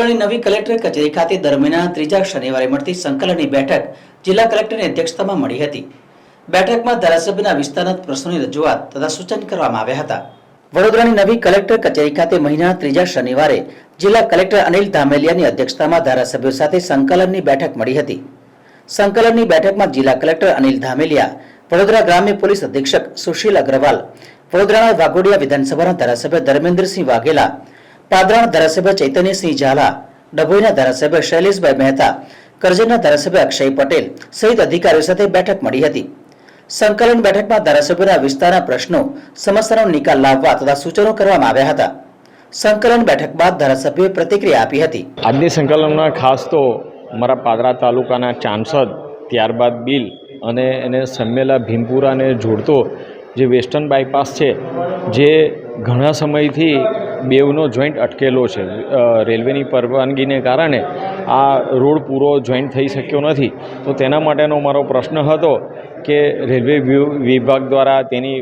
વડોદરાની નવી કલેક્ટર કચેરી ખાતે દર મહિનાના ત્રીજા શનિવારે મળતી સંકલનની બેઠક જિલ્લા કલેક્ટરની અધ્યક્ષતામાં મળી હતી। બેઠકમાં ધારાસભ્યના વિસ્તારના પ્રશ્નોની રજૂઆત તથા સૂચન કરવામાં આવ્યા હતા। વડોદરાની નવી કલેક્ટર કચેરી ખાતે મહિનાના ત્રીજા શનિવારે જિલ્લા કલેક્ટર અનિલ ધામેલિયાની અધ્યક્ષતામાં ધારાસભ્યો સાથે સંકલનની બેઠક મળી હતી। સંકલનની બેઠકમાં જિલ્લા કલેક્ટર અનિલ ધામેલિયા, વડોદરા ગ્રામ્ય પોલીસ અધિક્ષક સુશીલ અગ્રવાલ, વડોદરાના વાઘોડિયા વિધાનસભાના ધારાસભ્ય ધર્મેન્દ્રસિંહ વાઘેલા, પાદરાના ધારાસભ્ય ચૈતન્યસિંહ ઝાલા, ડભોઈના ધારાસભ્ય શૈલેષભાઈ મહેતા, કરજણના ધારાસભ્ય અક્ષય પટેલ સહિત અધિકારીઓ સાથે બેઠક મળી હતી। સંકલન બેઠકમાં ધારાસભ્યોના વિસ્તારના પ્રશ્નો, સમસ્યાનો નિકાલ લાવવા તથા સૂચનો કરવામાં આવ્યા હતા। સંકલન બેઠક બાદ ધારાસભ્યોએ પ્રતિક્રિયા આપી હતી। આજની સંકલનમાં ખાસ તો મારા પાદરા તાલુકાના ચાંસદ, ત્યારબાદ બિલ અને એને સમેલા ભીમપુરાને જોડતો જે વેસ્ટર્ન બાયપાસ છે, જે ઘણા સમયથી બેવનો જોઈન્ટ અટકેલો છે। રેલવેની પરવાનગીને કારણે આ રોડ પૂરો જોઈન્ટ થઈ શક્યો નથી। તો તેના માટેનો મારો પ્રશ્ન હતો કે રેલવે વિભાગ દ્વારા તેની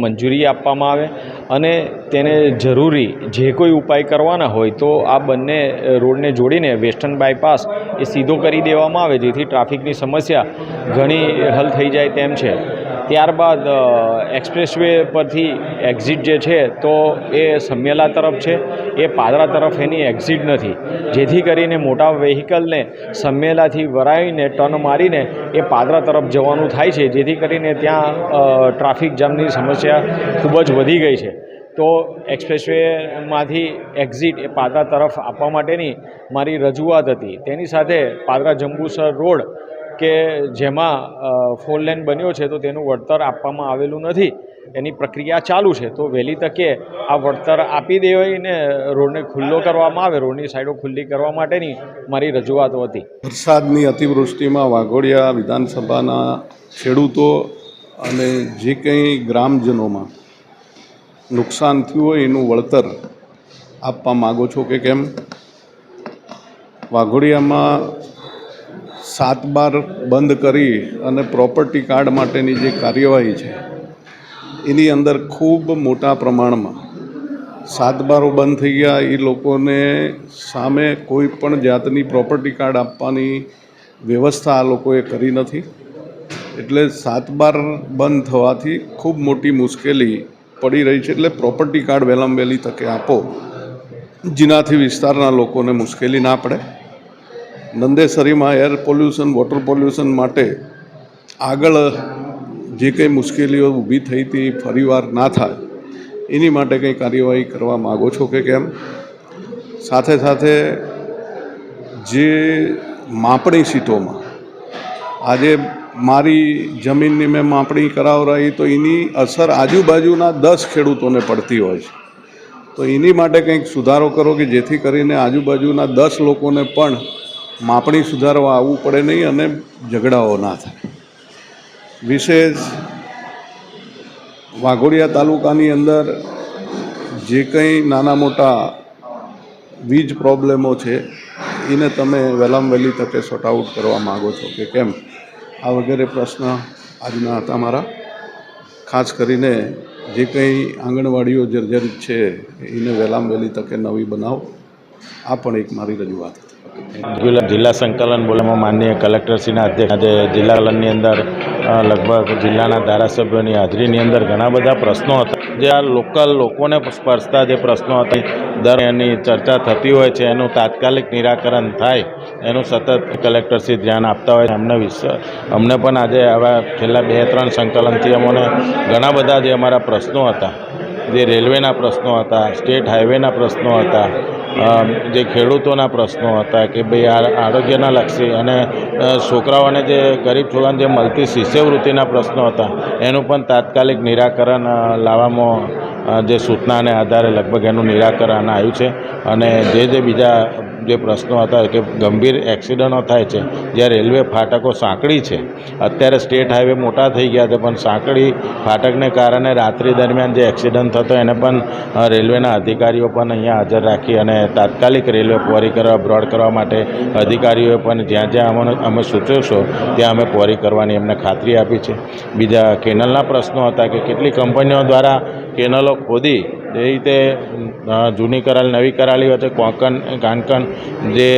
મંજૂરી આપવામાં આવે અને તેને જરૂરી જે કોઈ ઉપાય કરવાના હોય તો આ બંને રોડને જોડીને વેસ્ટર્ન બાયપાસ એ સીધો કરી દેવામાં આવે, જેથી ટ્રાફિકની સમસ્યા ઘણી હલ થઈ જાય તેમ છે। ત્યારબાદ એક્સપ્રેસવે પરથી એક્ઝિટ જે છે તો એ સમેલા તરફ છે, એ પાદરા તરફ એની એક્ઝિટ નથી, જેથી કરીને મોટા વ્હીકલને સમેલાથી વરાવીને ટર્ન મારીને એ પાદરા તરફ જવાનું થાય છે, જેથી કરીને ત્યાં ટ્રાફિક જામની સમસ્યા ખૂબ જ વધી ગઈ છે। તો એક્સપ્રેસવેમાંથી એક્ઝિટ એ પાદરા તરફ આપવા માટેની મારી રજૂઆત હતી। તેની સાથે પાદરા જંબુસર રોડ કે જેમાં 4 લેન બન્યો છે તો તેનું વળતર આપવામાં આવેલું નથી, એની પ્રક્રિયા ચાલુ છે। તો વહેલી તકે આ વળતર આપી દેવાઈને રોડને ખુલ્લો કરવામાં આવે, રોડની સાઈડો ખુલ્લી કરવા માટેની મારી રજૂઆતો હતી। વરસાદની અતિવૃષ્ટિમાં વાઘોડિયા વિધાનસભાના ખેડૂતો અને જે કંઈ ગ્રામજનોમાં નુકસાન થયું હોય એનું વળતર આપવા માગો છો કે કેમ? વાઘોડિયામાં 7/12 બંધ કરી અને પ્રોપર્ટી કાર્ડ માટેની જે કાર્યવાહી છે એની અંદર ખૂબ મોટા પ્રમાણમાં 7/12 બંધ થઈ ગયા। એ લોકોને સામે કોઈ પણ જાતની પ્રોપર્ટી કાર્ડ આપવાની વ્યવસ્થા આ લોકોએ કરી નથી, એટલે 7/12 બંધ થવાથી ખૂબ મોટી મુશ્કેલી પડી રહી છે। એટલે પ્રોપર્ટી કાર્ડ વહેલામાં વહેલી તકે આપો, જેનાથી વિસ્તારના લોકોને મુશ્કેલી ના પડે। નંદેસરીમાં એર પોલ્યુશન, વોટર પોલ્યુશન માટે આગળ જે કંઈ મુશ્કેલીઓ ઊભી થઈ હતી ફરીવાર ના થાય એની માટે કંઈ કાર્યવાહી કરવા માગો છો કે કેમ? સાથે સાથે જે માપણી સીટોમાં આજે મારી જમીનની મેં માપણી કરાવરાઈ તો એની અસર આજુબાજુના 10 ખેડૂતોને પડતી હોય છે, તો એની માટે કંઈક સુધારો કરો કે જેથી કરીને આજુબાજુના 10 લોકોને પણ માપણી સુધારવા આવવું પડે નહીં અને ઝઘડાઓ ના થાય। વિશેષ વાઘોડિયા તાલુકાની અંદર જે કંઈ નાના મોટા વીજ પ્રોબ્લેમો છે એને તમે વહેલામાં વહેલી તકે સોર્ટ આઉટ કરવા માગો છો કે કેમ? આ વગેરે પ્રશ્ન આજના હતા મારા। ખાસ કરીને જે કંઈ આંગણવાડીઓ જર્જરિત છે એને વહેલામાં વહેલી તકે નવી બનાવો, આ પણ એક મારી રજૂઆત હતી। જિલ્લા સંકલન બોલાવવામાં માનનીય કલેક્ટરશ્રીના અધ્યક્ષ આજે જિલ્લા કલનની અંદર લગભગ જિલ્લાના ધારાસભ્યોની હાજરીની અંદર ઘણા બધા પ્રશ્નો હતા, જે આ લોકલ લોકોને સ્પર્શતા જે પ્રશ્નો હતી દર એની ચર્ચા થતી હોય છે, એનું તાત્કાલિક નિરાકરણ થાય એનું સતત કલેક્ટરશ્રી ધ્યાન આપતા હોય છે। અમને પણ આજે આવા છેલ્લા 2-3 સંકલનથી અમને ઘણા બધા જે અમારા પ્રશ્નો હતા, જે રેલવેના પ્રશ્નો હતા, સ્ટેટ હાઈવેના પ્રશ્નો હતા, જે ખેડૂતોના પ્રશ્નો હતા કે ભાઈ આરોગ્યના લક્ષી અને છોકરાઓને જે ગરીબ છોકરાઓને જે મળતી શિષ્યવૃત્તિના પ્રશ્નો હતા એનું પણ તાત્કાલિક નિરાકરણ લાવવામાં જે સૂચનાને આધારે લગભગ એનું નિરાકરણ આવ્યું છે। અને જે બીજા જે પ્રશ્નો હતા કે ગંભીર એક્સિડન્ટો થાય છે, જ્યાં રેલવે ફાટકો સાંકડી છે, અત્યારે સ્ટેટ હાઈવે મોટા થઈ ગયા છે પણ સાંકડી ફાટકને કારણે રાત્રિ દરમિયાન જે એક્સિડન્ટ થતો એને પણ રેલવેના અધિકારીઓ પણ અહીંયા હાજર રાખી અને તાત્કાલિક રેલવે પહોળી કરવા, બ્રોડ કરવા માટે અધિકારીઓએ પણ જ્યાં જ્યાં અમે સૂચવશો ત્યાં અમે પહોળી કરવાની એમને ખાતરી આપી છે। બીજા કેનલના પ્રશ્નો હતા કે કેટલી કંપનીઓ દ્વારા કેનલો ખોદી એ રીતે જૂની કરાયેલ નવી કરાયેલી વચ્ચે કોંકણ કાંકણ જે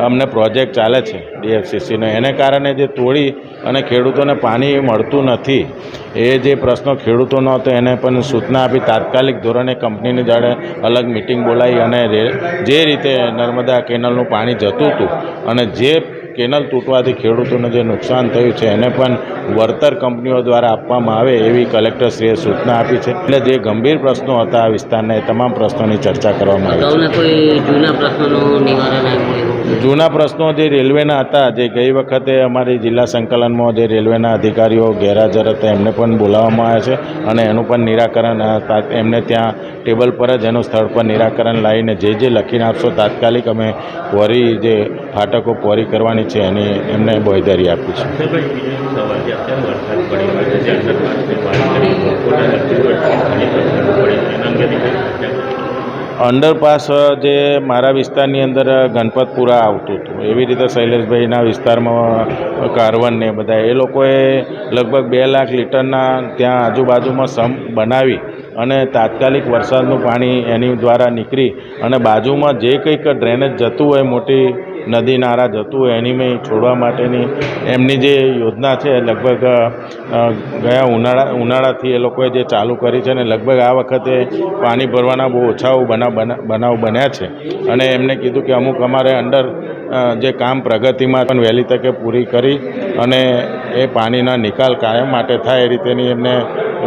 અમને પ્રોજેક્ટ ચાલે છે DFCCનો એને કારણે જે તોડી અને ખેડૂતોને પાણી મળતું નથી એ જે પ્રશ્નો ખેડૂતોનો હતો એને પણ સૂચના આપી તાત્કાલિક ધોરણે કંપનીની જોડે અલગ મિટિંગ બોલાવી અને જે રીતે નર્મદા કેનલનું પાણી જતું હતું અને જે કેનલ તૂટવાથી ખેડૂતોને જે નુકસાન થયું છે એને પણ વળતર કંપનીઓ દ્વારા આપવામાં આવે એવી કલેક્ટરશ્રીએ સૂચના આપી છે. એટલે જે ગંભીર પ્રશ્નો હતા આ વિસ્તારના એ તમામ પ્રશ્નોની ચર્ચા કરવામાં આવી છે. કોઈ જૂના પ્રશ્નોનું નિવારણ આવ્યું? જૂના પ્રશ્નો જે રેલવેના હતા, જે ગઈ વખતે અમારી જિલ્લા સંકલનમાં જે રેલવેના અધિકારીઓ ગેરહાજર હતા એમને પણ બોલાવવામાં આવ્યા છે અને એનું પણ નિરાકરણ એમને ત્યાં ટેબલ પર જ એનું સ્થળ પર નિરાકરણ લાવીને જે લખીને આપશો તાત્કાલિક અમે પોરી જે ફાટકો પોરી કરવાની છે એની એમને બાંહેધરી આપી છે. અંડરપાસ જે મારા વિસ્તારની અંદર ગણપતપુરા આવતું હતું એવી રીતે શૈલેષભાઈના વિસ્તારમાં કારવન ને બધા એ લોકોએ લગભગ 2 લાખ લીટરના ત્યાં આજુબાજુમાં સમ્પ બનાવી અને તાત્કાલિક વરસાદનું પાણી એની દ્વારા નીકળી અને બાજુમાં જે કંઈક ડ્રેનેજ જતું હોય મોટી નદી નાળા જતું હોય એની મેં છોડવા માટેની એમની જે યોજના છે લગભગ ગયા ઉનાળાથી એ લોકોએ જે ચાલુ કરી છે અને લગભગ આ વખતે પાણી ભરવાના બહુ ઓછા બનાવ બન્યા છે અને એમને કીધું કે અમુક અમારે અંડર જે કામ પ્રગતિમાં પણ વહેલી તકે પૂરી કરી અને એ પાણીના નિકાલ કાયમ માટે થાય એ રીતેની એમને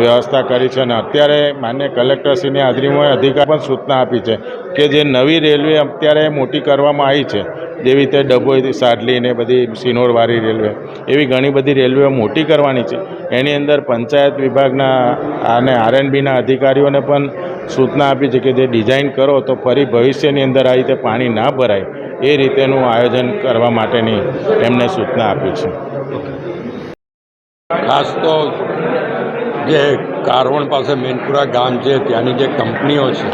વ્યવસ્થા કરી છે અને અત્યારે માન્ય કલેક્ટરશ્રીની હાજરીમાં અધિકાર પણ સૂચના આપી છે કે જે નવી રેલવે અત્યારે મોટી કરવામાં આવી છે જેવી રીતે ડભોઈથી સાડલી ને બધી સિનોરવાળી રેલવે એવી ઘણી બધી રેલવેઓ મોટી કરવાની છે એની અંદર પંચાયત વિભાગના અને R&Bના અધિકારીઓને પણ સૂચના આપી છે કે જે ડિઝાઇન કરો તો ફરી ભવિષ્યની અંદર આ રીતે પાણી ના ભરાય એ રીતેનું આયોજન કરવા માટેની એમને સૂચના આપી છે. ખાસ તો જે કારવણ પાસે મેનપુરા ગામ છે ત્યાંની જે કંપનીઓ છે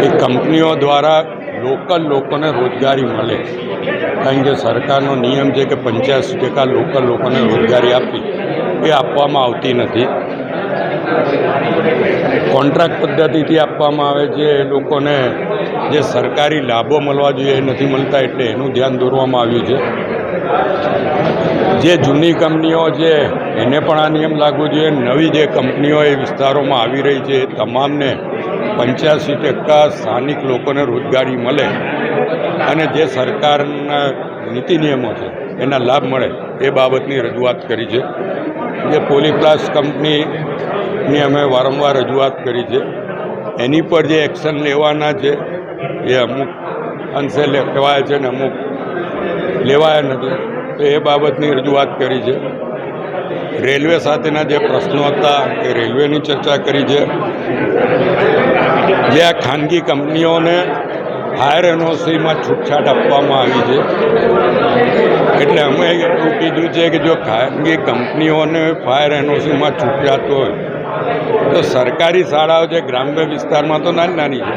એ કંપનીઓ દ્વારા લોકલ લોકોને રોજગારી મળે, કારણ કે સરકારનો નિયમ છે કે 85% લોકલ લોકોને રોજગારી આપવી એ આપવામાં આવતી નથી. કોન્ટ્રાક્ટ પદ્ધતિથી આપવામાં આવે છે. એ લોકોને જે સરકારી લાભો મળવા જોઈએ એ નથી મળતા, એટલે એનું ધ્યાન દોરવામાં આવ્યું છે. જે જૂની કંપનીઓ છે એને પણ આ નિયમ લાગવો જોઈએ. નવી જે કંપનીઓ એ વિસ્તારોમાં આવી રહી છે એ તમામને 85% સ્થાનિક લોકોને રોજગારી મળે અને જે સરકારના નીતિ નિયમો છે એના લાભ મળે એ બાબતની રજૂઆત કરી છે. જે પોલીપ્લાસ કંપનીની અમે વારંવાર રજૂઆત કરી છે, એની પર જે એક્શન લેવાના છે એ અમુક અંશે લેવાય છે ને અમુક લેવાયા નથી, તો એ બાબતની રજૂઆત કરી છે. રેલવે સાથેના જે પ્રશ્નો હતા એ રેલવેની ચર્ચા કરી છે. જે આ ખાનગી કંપનીઓને હાયર એનઓસીમાં છૂટછાટ આપવામાં આવી છે, એટલે અમે એવું કીધું છે કે જો ખાનગી કંપનીઓને ફાયર એનઓસીમાં છૂટછાટ હોય તો સરકારી શાળાઓ જે ગ્રામ્ય વિસ્તારમાં તો નાની નાની છે,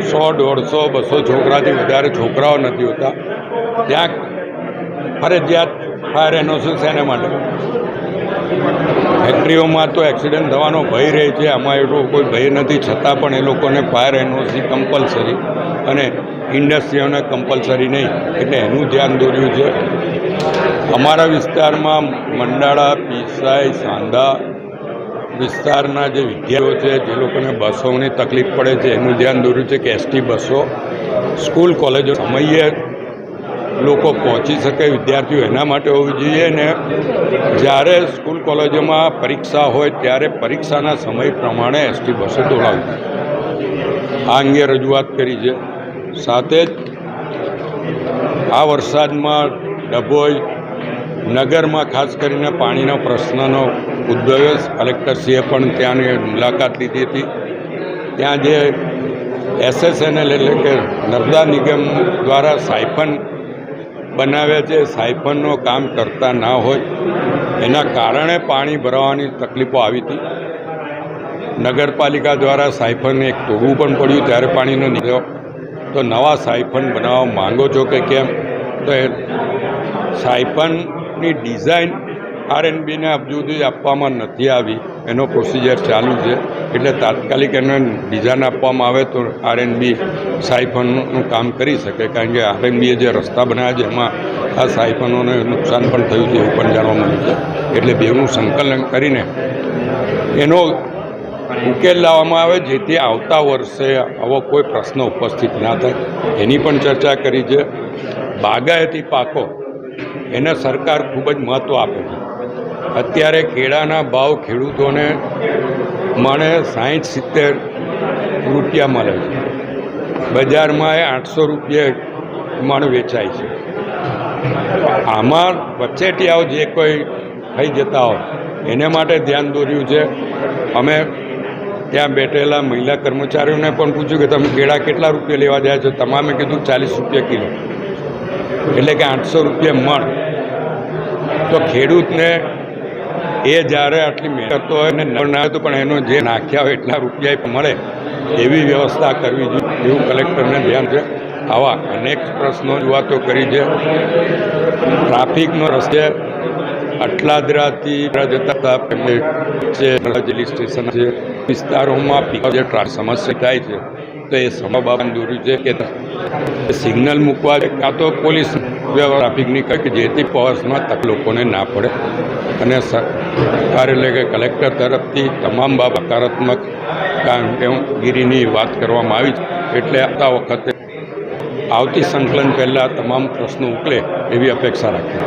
100, 150, 200 છોકરાથી વધારે છોકરાઓ નથી હોતા, ત્યાં ફરજિયાત ફાયર એનઓસી શેના માટે? ફેક્ટરીઓમાં તો એક્સિડન્ટ થવાનો ભય રહે છે, આમાં એટલો કોઈ ભય નથી, છતાં પણ એ લોકોને ફાયર એનઓસી કમ્પલસરી અને ઇન્ડસ્ટ્રીઓને કમ્પલસરી નહીં, એટલે એનું ધ્યાન દોર્યું છે. અમારા વિસ્તારમાં મંડાળા, પીસાઈ, સાંધા વિસ્તારના જે વિદ્યાર્થીઓ છે જે લોકોને બસોની તકલીફ પડે છે એનું ધ્યાન દોર્યું છે કે ST બસો સ્કૂલ કોલેજો સમયે લોકો પહોંચી શકે, વિદ્યાર્થીઓ એના માટે હોવી જોઈએ ને જ્યારે સ્કૂલ કોલેજોમાં પરીક્ષા હોય ત્યારે પરીક્ષાના સમય પ્રમાણે ST બસો દોડાવવી. આ અંગે રજૂઆત કરી છે. સાથે જ આ વરસાદમાં ડભોઈ નગરમાં ખાસ કરીને પાણીના પ્રશ્નનો ઉદ્ભવ્યો. કલેક્ટરશ્રીએ પણ ત્યાંની મુલાકાત લીધી હતી. ત્યાં જે SSNL એટલે કે નર્મદા નિગમ દ્વારા સાયફન બનાવ્યા છે, સાયફનનું કામ કરતા ના હોય એના કારણે પાણી ભરાવાની તકલીફો આવી હતી. નગરપાલિકા દ્વારા સાયફન એક તોડવું પણ પડ્યું ત્યારે પાણીનો નીકળ્યો. તો નવા સાયફન બનાવવા માંગો છો કે કેમ? તો એ સાયફનની ડિઝાઇન R&Bને હજુ સુધી આપવામાં નથી આવી. એનો પ્રોસિજર ચાલુ છે. એટલે તાત્કાલિક એને ડિઝાઇન આપવામાં આવે તો આરએનબી સાયફનનું કામ કરી શકે, કારણ કે આરએનબીએ જે રસ્તા બનાવ્યા છે એમાં આ સાયફનોને નુકસાન પણ થયું છે એવું પણ જાણવા મળ્યું છે. એટલે બેનું સંકલન કરીને એનો ઉકેલ લાવવામાં આવે જેથી આવતા વર્ષે આવો કોઈ પ્રશ્ન ઉપસ્થિત ના થાય એની પણ ચર્ચા કરી છે. બાગાયતી પાકો એને સરકાર ખૂબ જ મહત્ત્વ આપે છે. અત્યારે કેળાના ભાવ ખેડૂતોને મને 60-70 રૂપિયા મળે છે, બજારમાં એ 800 રૂપિયા મણ વેચાય છે. આમાં વચેટિયાઓ જે કોઈ થઈ જતા હોય એને માટે ધ્યાન દોર્યું છે. અમે ત્યાં બેઠેલા મહિલા કર્મચારીઓને પણ પૂછ્યું કે તમે કેળા કેટલા રૂપિયા લેવા જાય છો? તમામે કીધું 40 રૂપિયા કિલો, એટલે કે 800 રૂપિયા મણ. તો ખેડૂતને એ જ્યારે આટલી મહેનત હોય ને ના હોય તો પણ એનો જે નાખ્યા હોય એટલા રૂપિયા મળે એવી વ્યવસ્થા કરવી જોઈએ એવું કલેક્ટરને ધ્યાન છે. આવા અનેક પ્રશ્નો રજૂઆતો કરી છે. ટ્રાફિકનો રસ્તે અટલાદરાથી જતા રેલવે સ્ટેશન છે વિસ્તારોમાં જે સમસ્યા થાય છે તો એ સમસ્યા દોર્યું છે કે સિગ્નલ મૂકવા કાં તો પોલીસ ટ્રાફિકની કે જેથી પ્રવાસમાં તક લોકોને ના પડે. અને સરકાર એટલે કે કલેક્ટર તરફથી તમામ હકારાત્મક કામગીરીની વાત કરવામાં આવી છે. એટલે આવતા વખતે આવતી સંકલન પહેલાં તમામ પ્રશ્નો ઉકલે એવી અપેક્ષા રાખીએ.